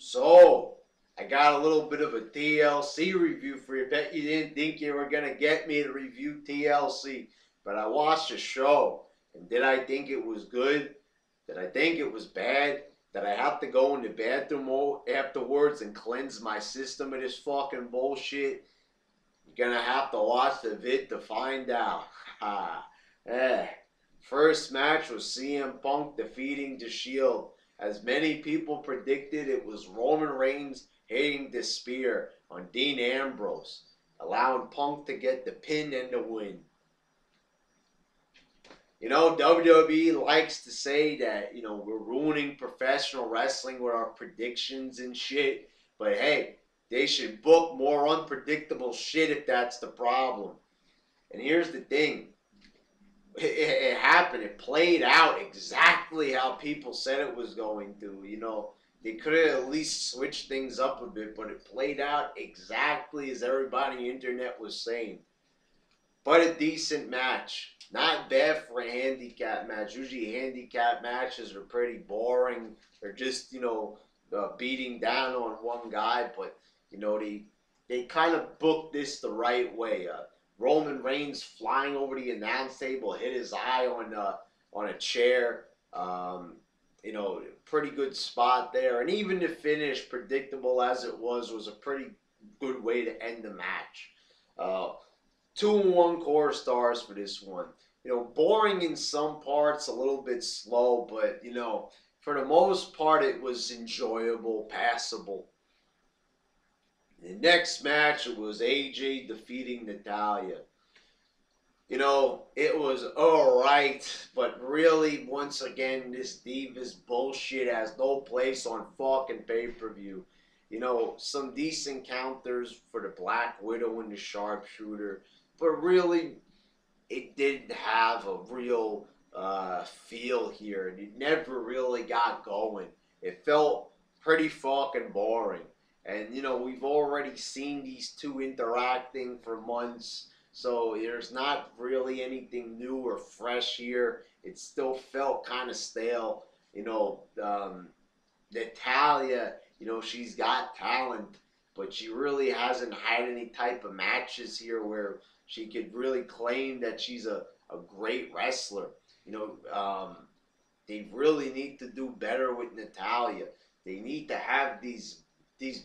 So, I got a little bit of a TLC review for you. Bet you didn't think you were going to get me to review TLC. But I watched the show. And did I think it was good? Did I think it was bad? Did I have to go in the bathroom afterwards and cleanse my system of this fucking bullshit? You're going to have to watch the vid to find out. eh. First match was CM Punk defeating The Shield. As many people predicted, it was Roman Reigns hitting the spear on Dean Ambrose, allowing Punk to get the pin and the win. You know, WWE likes to say that, we're ruining professional wrestling with our predictions and shit. But hey, they should book more unpredictable shit if that's the problem. And here's the thing. It happened. It played out exactly how people said it was going to. They could have at least switched things up a bit, but it played out exactly as everybody on the internet was saying. But a decent match. Not bad for a handicap match. Usually handicap matches are pretty boring. They're just, beating down on one guy. But, they kind of booked this the right way. Roman Reigns flying over the announce table, hit his eye on a chair. Pretty good spot there. And even the finish, predictable as it was a pretty good way to end the match. 2 and 1 core stars for this one. Boring in some parts, a little bit slow, but, for the most part, it was enjoyable, passable. The next match, it was AJ defeating Natalya. It was alright, but really, once again, this Divas bullshit has no place on fucking pay-per-view. Some decent counters for the Black Widow and the Sharpshooter, but really, it didn't have a real feel here. It never really got going. It felt pretty fucking boring. And, we've already seen these two interacting for months, so there's not really anything new or fresh here. It still felt kind of stale. Natalya, she's got talent, but she really hasn't had any type of matches here where she could really claim that she's a great wrestler. They really need to do better with Natalya. They need to have these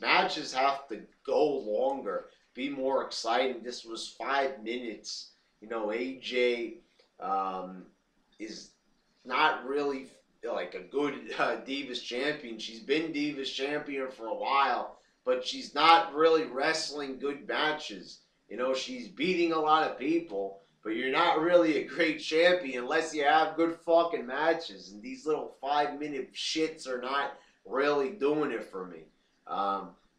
matches have to go longer, be more exciting. This was 5 minutes. AJ is not really like a good Divas champion. She's been Divas champion for a while, but she's not really wrestling good matches. She's beating a lot of people, but you're not really a great champion unless you have good fucking matches. And these little 5-minute shits are not really doing it for me.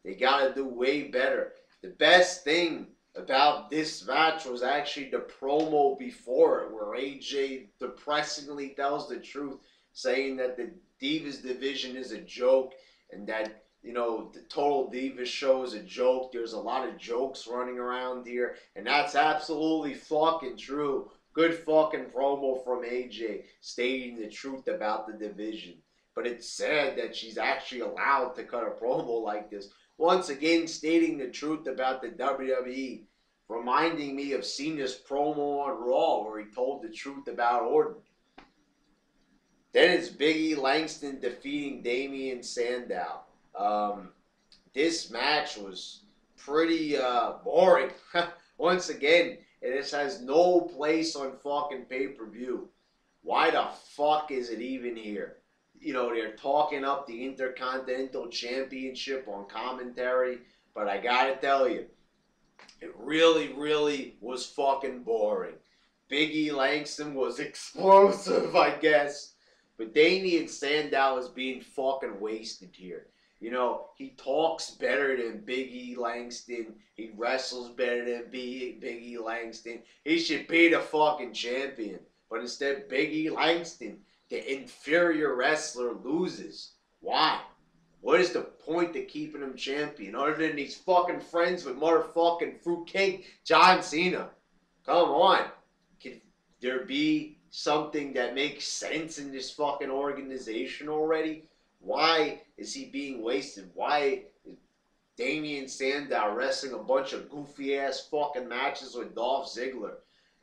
They gotta do way better. The best thing about this match was actually the promo before it, where AJ depressingly tells the truth, saying that the Divas division is a joke, and that, the Total Divas show is a joke. There's a lot of jokes running around here, and that's absolutely fucking true. Good fucking promo from AJ, stating the truth about the division. But it's sad that she's actually allowed to cut a promo like this. Once again, stating the truth about the WWE, reminding me of Cena's promo on Raw, where he told the truth about Orton. Then it's Big E Langston defeating Damian Sandow. This match was pretty boring. Once again, this has no place on fucking pay-per-view. Why the fuck is it even here? They're talking up the Intercontinental Championship on commentary, but I gotta tell you, it really, really was fucking boring. Big E Langston was explosive, I guess, but Damian Sandow is being fucking wasted here. He talks better than Big E Langston. He wrestles better than Big E Langston. He should be the fucking champion. But instead, Big E Langston, the inferior wrestler, loses. Why? What is the point of keeping him champion other than he's fucking friends with motherfucking fruitcake John Cena? Come on. Can there be something that makes sense in this fucking organization already? Why is he being wasted? Why is Damian Sandow wrestling a bunch of goofy ass fucking matches with Dolph Ziggler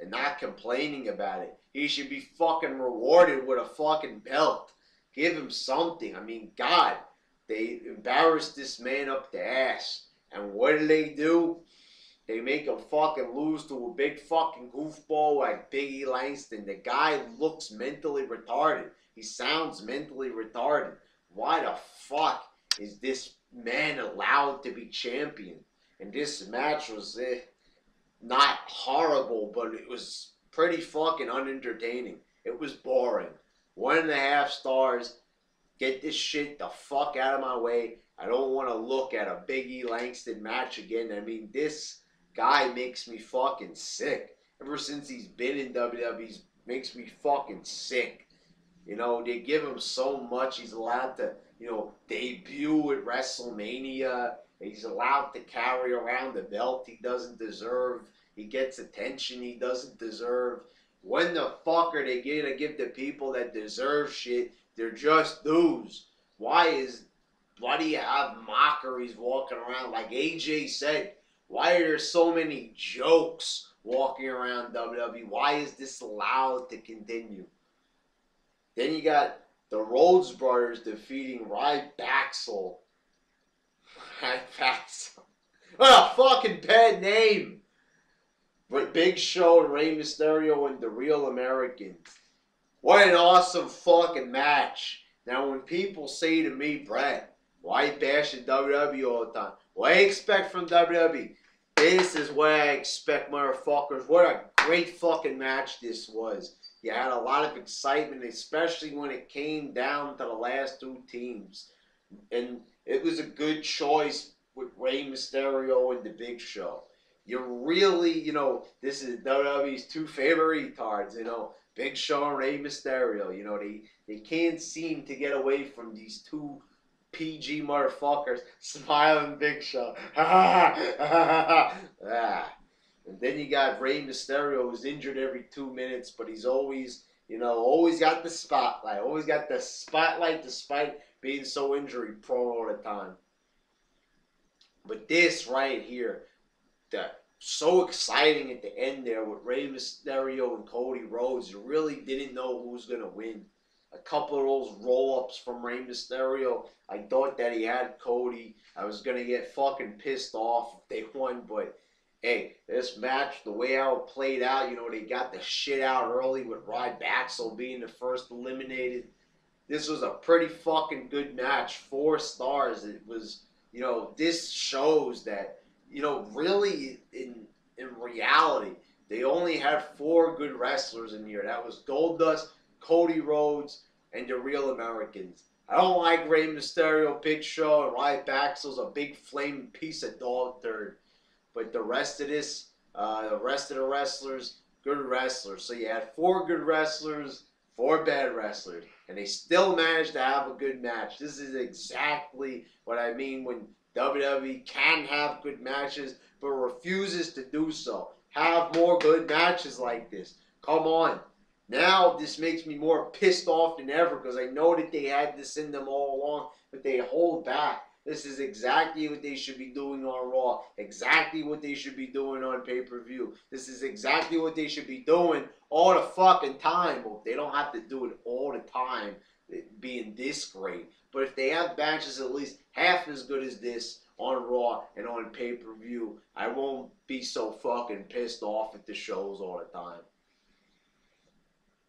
and not complaining about it? He should be fucking rewarded with a fucking belt. Give him something. I mean, God, they embarrassed this man up the ass. And what do? They make him fucking lose to a big fucking goofball like Biggie Langston. The guy looks mentally retarded. He sounds mentally retarded. Why the fuck is this man allowed to be champion? And this match was not horrible, but it was pretty fucking unentertaining. It was boring. 1.5 stars. Get this shit the fuck out of my way. I don't want to look at a Biggie Langston match again. I mean, this guy makes me fucking sick. Ever since he's been in WWE, makes me fucking sick. You know, they give him so much. He's allowed to, debut at WrestleMania. He's allowed to carry around the belt he doesn't deserve. He gets attention he doesn't deserve. When the fuck are they gonna give the people that deserve shit? They're just dudes. Why do you have mockeries walking around? Like AJ said, why are there so many jokes walking around WWE? Why is this allowed to continue? Then you got the Rhodes brothers defeating Ryback. What a fucking bad name. But Big Show and Rey Mysterio and the Real Americans. What an awesome fucking match. Now when people say to me, Brett, why are you bashing WWE all the time? What do I expect from WWE? This is what I expect, motherfuckers. What a great fucking match this was. You had a lot of excitement, especially when it came down to the last two teams. And it was a good choice with Rey Mysterio and the Big Show. You really, this is WWE's two favorite retards, Big Show and Rey Mysterio. They can't seem to get away from these two PG motherfuckers smiling Big Show. And then you got Rey Mysterio, who's injured every 2 minutes, but he's always, always got the spotlight. Always got the spotlight despite being so injury prone all the time. But this right here, so exciting at the end there with Rey Mysterio and Cody Rhodes. You really didn't know who was going to win. A couple of those roll-ups from Rey Mysterio, I thought that he had Cody. I was going to get fucking pissed off if they won, but hey, this match, the way how it played out, they got the shit out early with Ryback being the first eliminated. This was a pretty fucking good match. 4 stars. It was, this shows that, really in reality, they only had 4 good wrestlers in here. That was Goldust, Cody Rhodes, and the Real Americans. I don't like Rey Mysterio, Big Show, and Ryback's a big flaming piece of dog turd. But the rest of the wrestlers, good wrestlers. So you had 4 good wrestlers, 4 bad wrestlers, and they still managed to have a good match. This is exactly what I mean when WWE can have good matches, but refuses to do so. Have more good matches like this. Come on. Now this makes me more pissed off than ever because I know that they had this in them all along, but they hold back. This is exactly what they should be doing on Raw. Exactly what they should be doing on pay-per-view. This is exactly what they should be doing all the fucking time. Well, they don't have to do it all the time, being this great. But if they have matches at least half as good as this on Raw and on pay-per-view, I won't be so fucking pissed off at the shows all the time.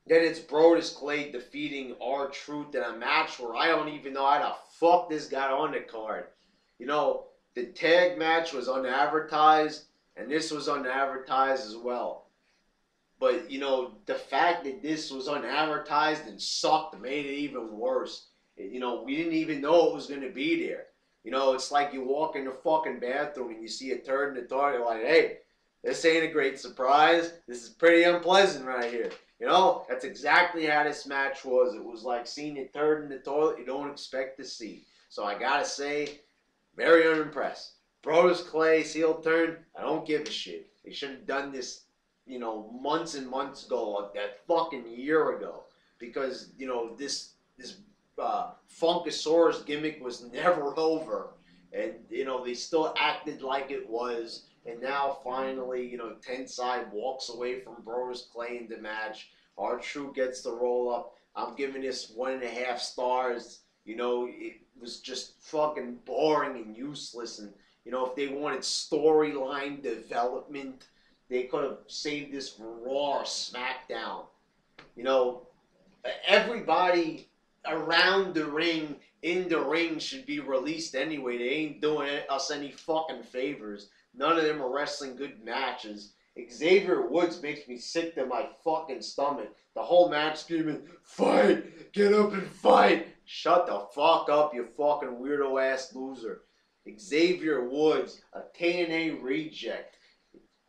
Then it's Brodus Clay defeating R-Truth in a match where I don't even know how the fuck this got on the card. The tag match was unadvertised, and this was unadvertised as well. But, the fact that this was unadvertised and sucked made it even worse. We didn't even know it was going to be there. It's like you walk in the fucking bathroom and you see a turd in the toilet, you're like, hey, this ain't a great surprise. This is pretty unpleasant right here. That's exactly how this match was. It was like seeing a turd in the toilet you don't expect to see. So I gotta say, very unimpressed. Brodus Clay, heel turn, I don't give a shit. They should have done this, months and months ago, like that fucking year ago. Because, this Funkasaurus gimmick was never over. And, you know, they still acted like it was. And now, finally, you know, Tensai walks away from Brodus Clay in the match. R-Truth gets the roll-up. I'm giving this 1.5 stars. You know, it was just fucking boring and useless. And, you know, if they wanted storyline development, they could have saved this for Raw or SmackDown. You know, everybody around the ring, in the ring, should be released anyway. They ain't doing us any fucking favors. None of them are wrestling good matches. Xavier Woods makes me sick to my fucking stomach. The whole match screaming, fight! Get up and fight! Shut the fuck up, you fucking weirdo ass loser. Xavier Woods, a TNA reject.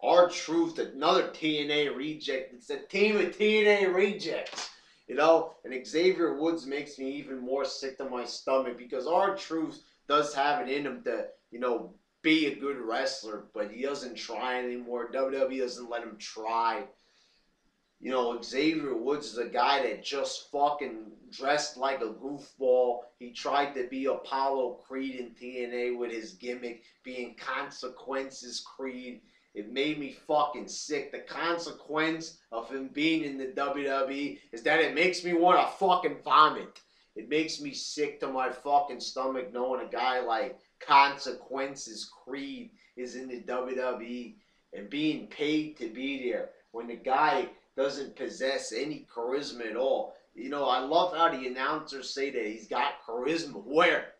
R-Truth, another TNA reject. It's a team of TNA rejects. You know, and Xavier Woods makes me even more sick to my stomach because R-Truth does have it in him to, you know, be a good wrestler, but he doesn't try anymore. WWE doesn't let him try. You know, Xavier Woods is a guy that just fucking dressed like a goofball. He tried to be Apollo Creed in TNA with his gimmick, being Consequences Creed. It made me fucking sick. The consequence of him being in the WWE is that it makes me want to fucking vomit. It makes me sick to my fucking stomach knowing a guy like Consequences Creed is in the WWE and being paid to be there when the guy doesn't possess any charisma at all. You know, I love how the announcers say that he's got charisma. Where?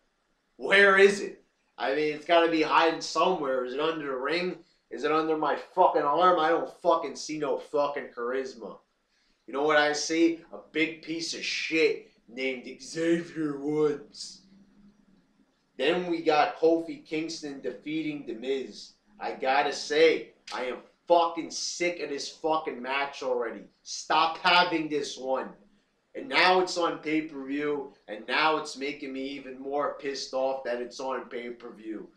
Where is it? I mean, it's got to be hiding somewhere. Is it under the ring? Is it under my fucking arm? I don't fucking see no fucking charisma. You know what I see? A big piece of shit named Xavier Woods. Then we got Kofi Kingston defeating The Miz. I gotta say, I am fucking sick of this fucking match already. Stop having this one. And now it's on pay-per-view, and now it's making me even more pissed off that it's on pay-per-view.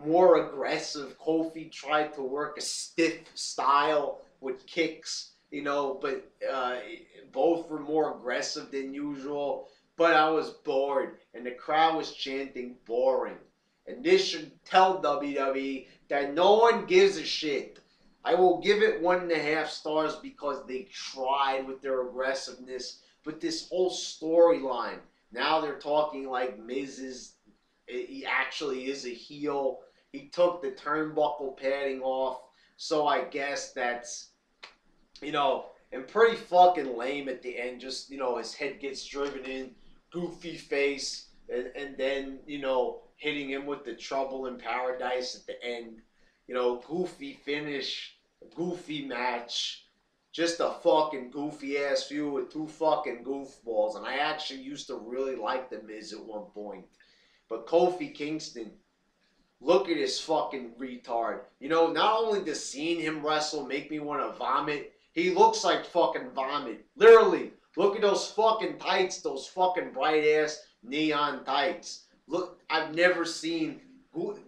More aggressive. Kofi tried to work a stiff style with kicks, you know, but both were more aggressive than usual. But I was bored, and the crowd was chanting boring. And this should tell WWE that no one gives a shit. I will give it 1.5 stars because they tried with their aggressiveness. But this whole storyline, now they're talking like Miz he actually is a heel. He took the turnbuckle padding off. So I guess that's, you know, and pretty fucking lame at the end. Just, you know, his head gets driven in, goofy face, and then, you know, hitting him with the Trouble in Paradise at the end. You know, goofy finish, goofy match. Just a fucking goofy ass feud with two fucking goofballs. And I actually used to really like The Miz at one point. But Kofi Kingston, look at this fucking retard. You know, not only does seeing him wrestle make me want to vomit, he looks like fucking vomit. Literally, look at those fucking tights, those fucking bright ass neon tights. Look, I've never seen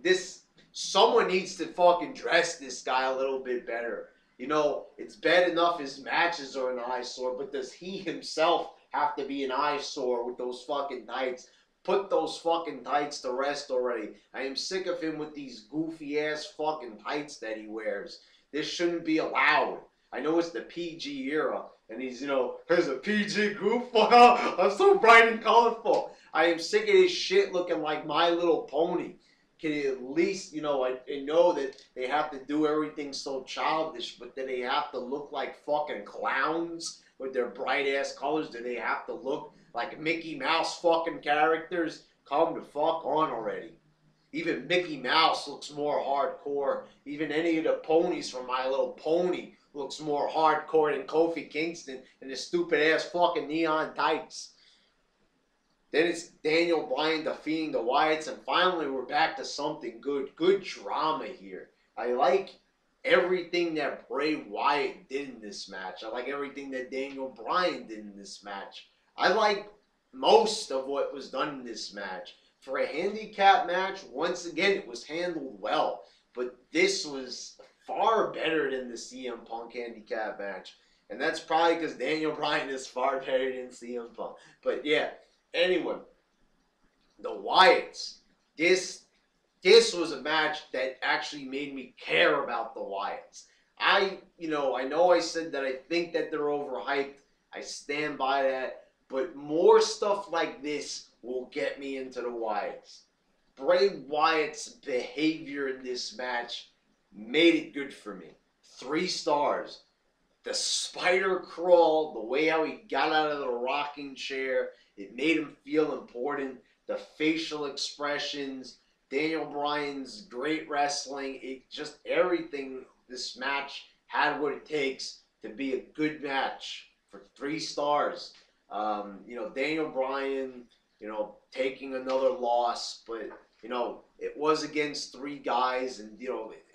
this. Someone needs to fucking dress this guy a little bit better. You know, it's bad enough his matches are an eyesore, but does he himself have to be an eyesore with those fucking tights? Put those fucking tights to rest already. I am sick of him with these goofy ass fucking tights that he wears. This shouldn't be allowed. I know it's the PG era, and he's, you know, there's a PG goofball. I'm so bright and colorful. I am sick of this shit looking like My Little Pony. Can you at least, you know, I know that they have to do everything so childish, but do they have to look like fucking clowns with their bright ass colors? Do they have to look like Mickey Mouse fucking characters? Come the fuck on already. Even Mickey Mouse looks more hardcore. Even any of the ponies from My Little Pony looks more hardcore than Kofi Kingston and his stupid ass fucking neon tights. Then it's Daniel Bryan defeating the Wyatts, and finally we're back to something good. Good drama here. I like everything that Bray Wyatt did in this match. I like everything that Daniel Bryan did in this match. I like most of what was done in this match. For a handicap match, once again, it was handled well. But this was far better than the CM Punk handicap match. And that's probably because Daniel Bryan is far better than CM Punk. But yeah. anyone. The Wyatts. This was a match that actually made me care about the Wyatts. I know I said that I think that they're overhyped. I stand by that. But more stuff like this will get me into the Wyatts. Bray Wyatt's behavior in this match made it good for me. 3 stars. The spider crawl, the way how he got out of the rocking chair, it made him feel important. The facial expressions, Daniel Bryan's great wrestling, it just everything. This match had what it takes to be a good match for 3 stars. Daniel Bryan, taking another loss, but it was against 3 guys, and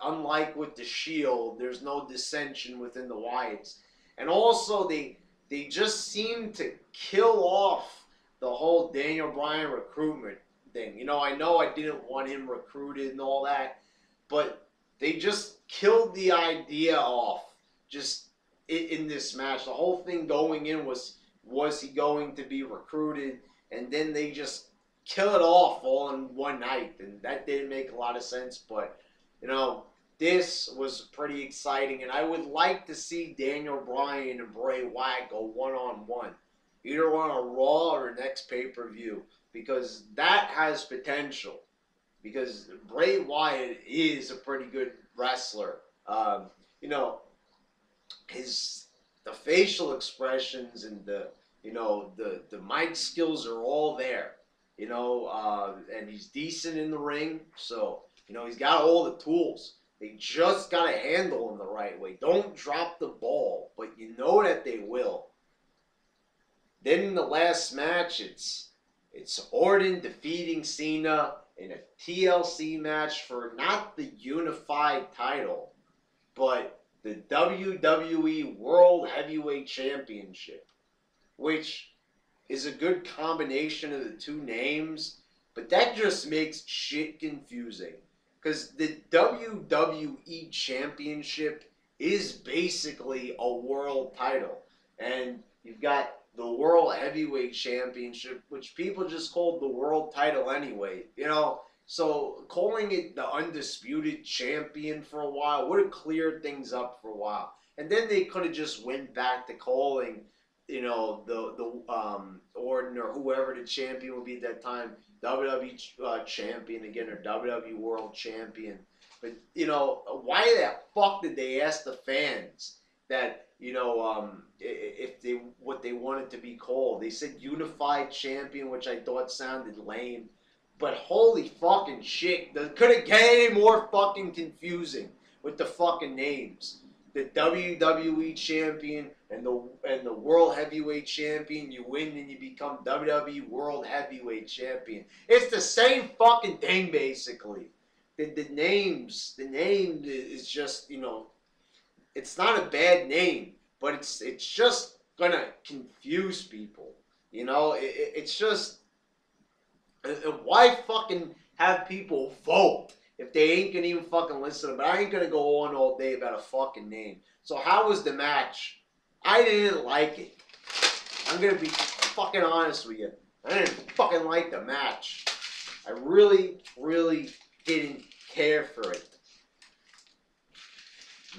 unlike with the Shield, there's no dissension within the Wyatts, and also they just seem to kill off the whole Daniel Bryan recruitment thing. I know I didn't want him recruited and all that, but they just killed the idea off just in this match. The whole thing going in was he going to be recruited, and then they just kill it off all in one night, and that didn't make a lot of sense. But this was pretty exciting, and I would like to see Daniel Bryan and Bray Wyatt go one-on-one, either on a Raw or next pay-per-view, because that has potential. Because Bray Wyatt is a pretty good wrestler. The facial expressions and the mic skills are all there. And he's decent in the ring, so he's got all the tools. They just gotta handle him the right way. Don't drop the ball, but you know that they will. Then in the last match, it's Orton defeating Cena in a TLC match for not the unified title, but the WWE World Heavyweight Championship, which is a good combination of the 2 names, but that just makes shit confusing. Because the WWE Championship is basically a world title. And you've got the World Heavyweight Championship, which people just called the world title anyway. So calling it the Undisputed Champion for a while would have cleared things up for a while. And then they could have just went back to calling, the Orton or whoever the champion would be at that time, WWE Champion again, or WWE World Champion. But, why the fuck did they ask the fans that, what they wanted to be called? They said Unified Champion, which I thought sounded lame. But holy fucking shit, could it get any more fucking confusing with the fucking names? The WWE Champion and the World Heavyweight Champion, you win and you become WWE World Heavyweight Champion. It's the same fucking thing, basically. The name is just, it's not a bad name, but it's just gonna confuse people. It's just... And why fucking have people vote if they ain't gonna even fucking listen? But I ain't gonna go on all day about a fucking name. So how was the match? I didn't like it. I'm gonna be fucking honest with you. I didn't fucking like the match. I really, really didn't care for it.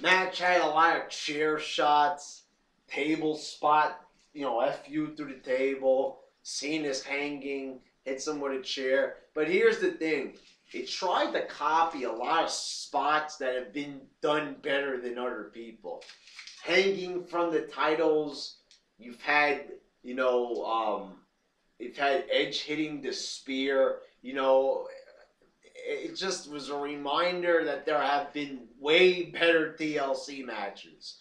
Match had a lot of chair shots, table spot, F you through the table, Cena's hanging, hits him with a chair. But here's the thing. It tried to copy a lot of spots that have been done better than other people. Hanging from the titles, you've had, you've had Edge hitting the spear. It just was a reminder that there have been way better TLC matches.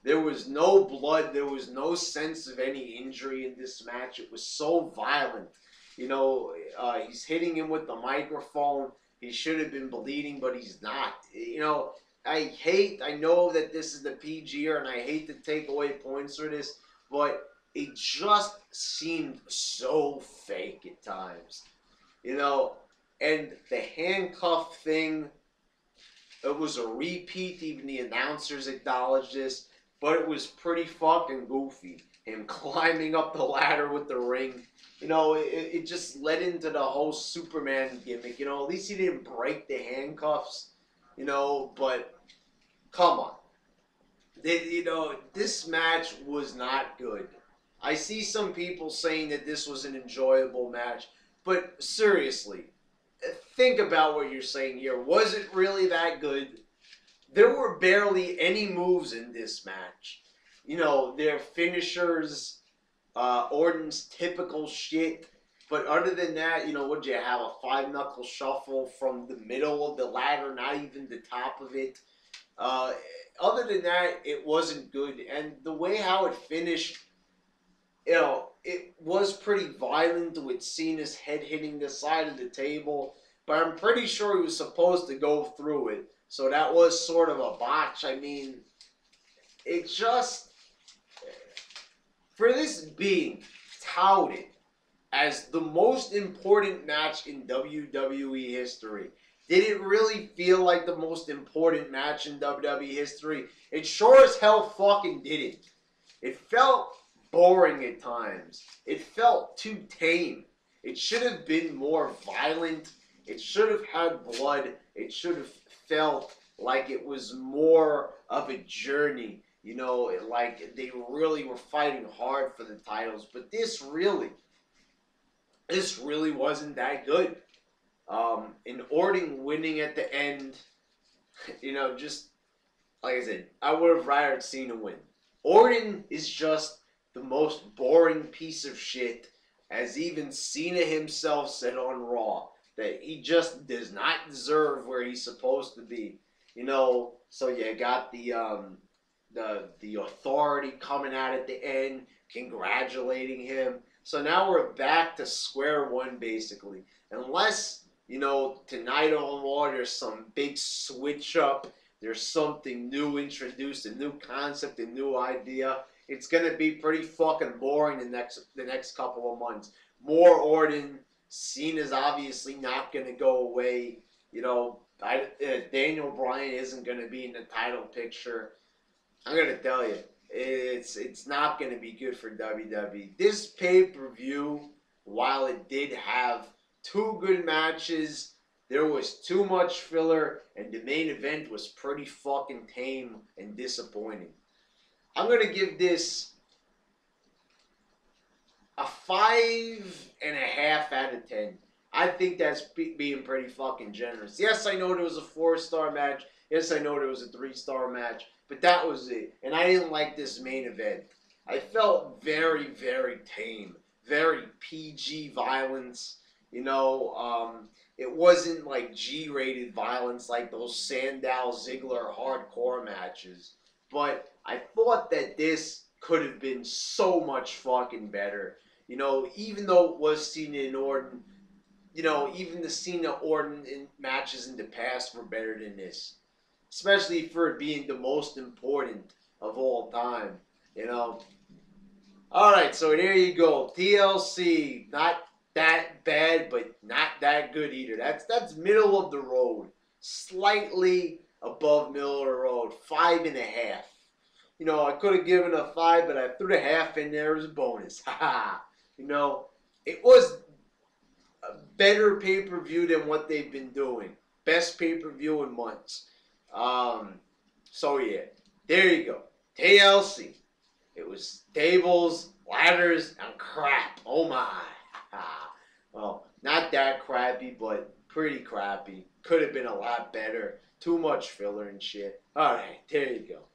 There was no blood. There was no sense of any injury in this match. It was so violent. He's hitting him with the microphone. He should have been bleeding, but he's not. I know that this is the PGR, and I hate to take away points for this, but it just seemed so fake at times. And the handcuff thing, it was a repeat. Even the announcers acknowledged this. But it was pretty fucking goofy. Him climbing up the ladder with the ring. You know, it just led into the whole Superman gimmick. You know, at least he didn't break the handcuffs. You know, but come on. You know, this match was not good. I see some people saying that this was an enjoyable match, but seriously, think about what you're saying here. Was it really that good? There were barely any moves in this match. You know, their finishers, Orton's typical shit. But other than that, you know, would you have a five knuckle shuffle from the middle of the ladder, not even the top of it? Uh, Other than that, it wasn't good. And the way how it finished, you know, it was pretty violent with Cena's head hitting the side of the table. But I'm pretty sure he was supposed to go through it. So that was sort of a botch. I mean, it just, for this being touted as the most important match in WWE history, did it really feel like the most important match in WWE history? It sure as hell fucking didn't. It felt boring at times. It felt too tame. It should have been more violent. It should have had blood. It should have felt like it was more of a journey. You know, like they really were fighting hard for the titles. But this really wasn't that good. And Orton winning at the end, you know, just like I said, I would have rather Cena win. Orton is just the most boring piece of shit, as even Cena himself said on Raw, that he just does not deserve where he's supposed to be. You know, so you got the Authority coming out at the end, congratulating him. So now we're back to square one, basically. Unless, you know, tonight on Raw there's some big switch up, there's something new introduced, a new concept, a new idea. It's gonna be pretty fucking boring the next couple of months. More Orton. Cena's obviously not gonna go away. You know, Daniel Bryan isn't gonna be in the title picture. I'm gonna tell you, it's not gonna be good for WWE. This pay-per-view, while it did have two good matches, there was too much filler, and the main event was pretty fucking tame and disappointing. I'm gonna give this a 5.5 out of 10. I think that's being pretty fucking generous. Yes, I know there was a 4-star match. Yes, I know there was a 3-star match. But that was it. And I didn't like this main event. I felt very, very tame. Very PG violence. You know, it wasn't like G-rated violence like those Sandow Ziggler hardcore matches. But I thought that this could have been so much fucking better. You know, even though it was Cena and Orton, you know, even the Cena Orton matches in the past were better than this. Especially for it being the most important of all time, you know. Alright, so there you go. TLC, not that bad, but not that good either. That's middle of the road. Slightly above middle of the road. 5.5. You know, I could have given a 5, but I threw the half in there as a bonus. Haha. You know, it was a better pay-per-view than what they've been doing. Best pay-per-view in months. So yeah, there you go. TLC. It was tables, ladders, and crap. Oh my. Well, not that crappy, but pretty crappy. Could have been a lot better. Too much filler and shit. Alright, there you go.